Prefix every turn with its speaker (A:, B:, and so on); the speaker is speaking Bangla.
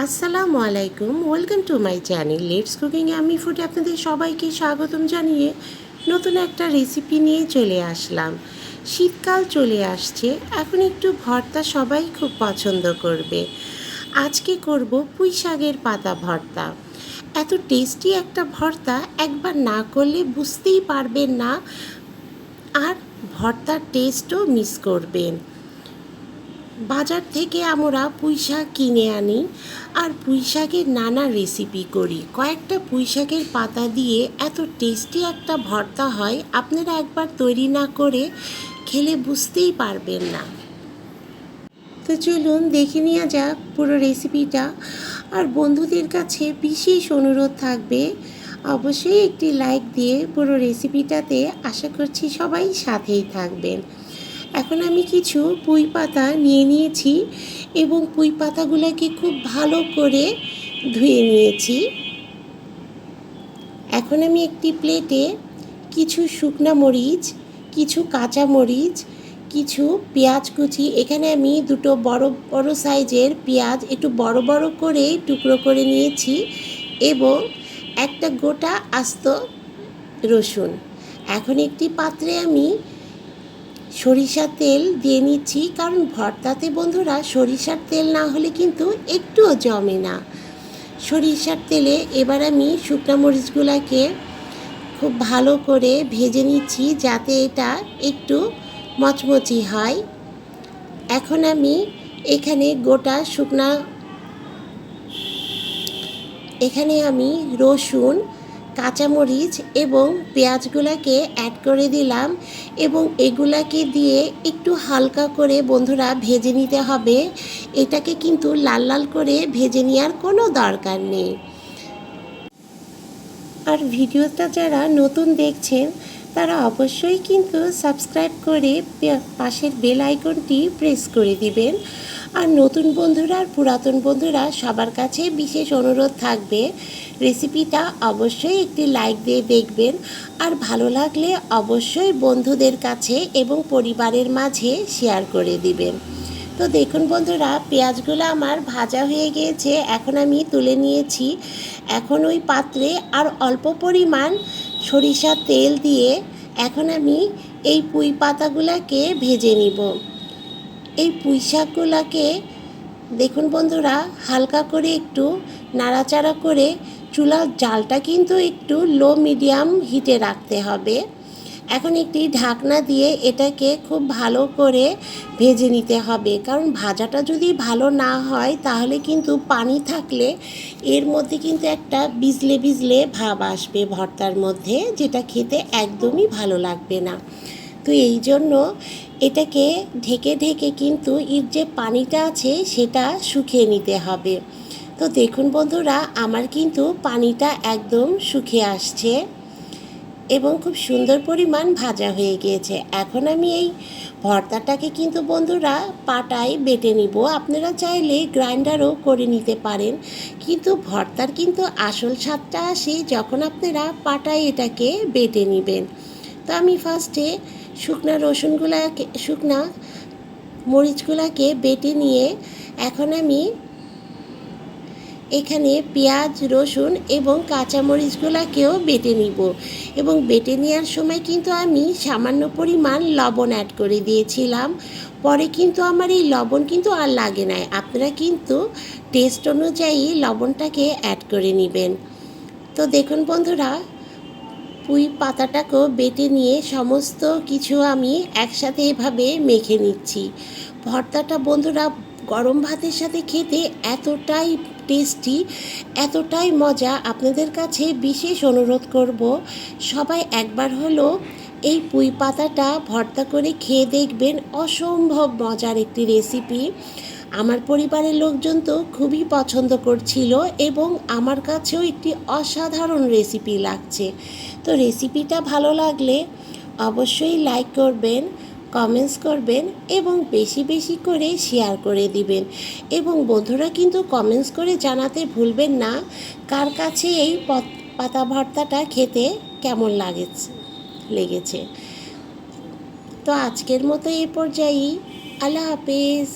A: আসসালামু আলাইকুম, welcome to my channel let's cooking আমি ফুডে আপনাদের সবাইকে স্বাগতম জানিয়ে নতুন একটা রেসিপি নিয়ে চলে আসলাম। শীতকাল চলে আসছে, এখন একটু ভর্তা সবাই খুব পছন্দ করবে। আজকে করব পুঁই শাকের পাতা ভর্তা। এত টেস্টি একটা ভর্তা একবার না করলে বুঝতেই পারবেন না, আর ভর্তার টেস্টও মিস করবেন। বাজার থেকে আমরা পুঁই শাক কিনে আনি আর পুঁই শাকের নানা রেসিপি করি। কয়েকটা পুঁই শাকের পাতা দিয়ে এত টেস্টি একটা ভর্তা হয়, আপনারা একবার তৈরি না করে খেলে বুঝতেই পারবেন না। তো চলুন দেখে নেওয়া যাক পুরো রেসিপিটা। আর বন্ধুদের কাছে বিশেষ অনুরোধ থাকবে, অবশ্যই একটি লাইক দিয়ে পুরো রেসিপিটাতে আশা করছি সবাই সাথেই থাকবেন। এখন আমি কিছু পুঁই পাতা নিয়ে নিয়েছি এবং পুঁই পাতাগুলোকে খুব ভালো করে ধুয়ে নিয়েছি। এখন আমি একটি প্লেটে কিছু শুকনা মরিচ, কিছু কাঁচা মরিচ, কিছু পেঁয়াজ কুচি, এখানে আমি দুটো বড় বড় সাইজের পেঁয়াজ একটু বড় বড় করে টুকরো করে নিয়েছি এবং একটা গোটা আস্ত রসুন। এখন একটি পাত্রে আমি সরিষার তেল দিয়ে নিচ্ছি, কারণ ভর্তাতে বন্ধুরা সরিষার তেল না হলে কিন্তু একটুও জমে না। সরিষার তেলে এবার আমি শুকনো মরিচগুলোকে খুব ভালো করে ভেজে নিচ্ছি যাতে এটা একটু মচমচি হয়। এখন আমি এখানে রসুন, কাঁচামরিচ এবং পেঁয়াজগুলোকে অ্যাড করে দিলাম এবং এগুলাকে দিয়ে একটু হালকা করে বন্ধুরা ভেজে নিতে হবে। এটাকে কিন্তু লাল লাল করে ভেজে নেওয়ার কোনো দরকার নেই। আর ভিডিওটা যারা নতুন দেখছেন তারা অবশ্যই কিন্তু সাবস্ক্রাইব করে পাশের বেল আইকনটি প্রেস করে দিবেন। আর নতুন বন্ধুরা আর পুরাতন বন্ধুরা সবার কাছে বিশেষ অনুরোধ থাকবে, রেসিপিটা অবশ্যই একটি লাইক দিয়ে দেখবেন আর ভালো লাগলে অবশ্যই বন্ধুদের কাছে এবং পরিবারের মাঝে শেয়ার করে দিবেন। তো দেখুন বন্ধুরা, পেঁয়াজগুলো আমার ভাজা হয়ে গিয়েছে, এখন আমি তুলে নিয়েছি। এখন ওই পাত্রে আর অল্প পরিমাণ সরিষার তেল দিয়ে এখন আমি এই পুঁই পাতাগুলোকে ভেজে নিব। এই পুঁই শাকগুলোকে দেখুন বন্ধুরা, হালকা করে একটু নাড়াচাড়া করে চুলার জালটা কিন্তু একটু লো মিডিয়াম হিটে রাখতে হবে। এখন একটি ঢাকনা দিয়ে এটাকে খুব ভালো করে ভেজে নিতে হবে, কারণ ভাজাটা যদি ভালো না হয় তাহলে কিন্তু পানি থাকলে এর মধ্যে কিন্তু একটা বিজলে বিজলে ভাব আসবে ভর্তার মধ্যে, যেটা খেতে একদমই ভালো লাগবে না। তো এই জন্য এটাকে ঢেকে ঢেকে কিন্তু এর যে পানিটা আছে সেটা শুকিয়ে নিতে হবে। তো দেখুন বন্ধুরা, আমার কিন্তু পানিটা একদম শুকিয়ে আসছে এবং খুব সুন্দর পরিমাণ ভাজা হয়ে গিয়েছে। এখন আমি এই ভর্তাটাকে কিন্তু বন্ধুরা পাটায় বেটে নিব। আপনারা চাইলে গ্রাইন্ডারও করে নিতে পারেন, কিন্তু ভর্তার কিন্তু আসল স্বাদটা আসে যখন আপনারা পাটায় এটাকে বেটে নেবেন। তো আমি ফার্স্টে শুকনা মরিচগুলোকে বেটে নিয়ে এখন আমি এখানে পেঁয়াজ, রসুন এবং কাঁচামরিচগুলোকেও বেটে নিব এবং বেটে নেওয়ার সময় কিন্তু আমি সামান্য পরিমাণ লবণ অ্যাড করে দিয়েছিলাম। পরে কিন্তু আমার এই লবণ কিন্তু আর লাগে না, আপনারা কিন্তু টেস্ট অনুযায়ী লবণটাকে অ্যাড করে নেবেন। তো দেখুন বন্ধুরা, পুঁই পাতাটাকেও বেটে নিয়ে সমস্ত কিছু আমি একসাথে এভাবে মেখে নিচ্ছি। ভর্তাটা বন্ধুরা গরম ভাতের সাথে খেতে এতটাই টেস্টি, এতটাই মজা, আপনাদের কাছে বিশেষ অনুরোধ করব সবাই একবার হলো এই পুঁই পাতাটা ভর্তা করে খেয়ে দেখবেন। অসম্ভব মজার একটি রেসিপি। আমার পরিবারের লোকজন তো খুবই পছন্দ করছিল এবং আমার কাছেও একটি অসাধারণ রেসিপি লাগছে। তো রেসিপিটা ভালো লাগলে অবশ্যই লাইক করবেন, কমেন্টস করবেন এবং বেশি বেশি করে শেয়ার করে দিবেন। এবং বন্ধুরা কিন্তু কমেন্টস করে জানাতে ভুলবেন না কার কাছে এই পাতা ভর্তাটা খেতে কেমন লেগেছে। তো আজকের মতো এই পর্যায়েই, আল্লাহ হাফেজ।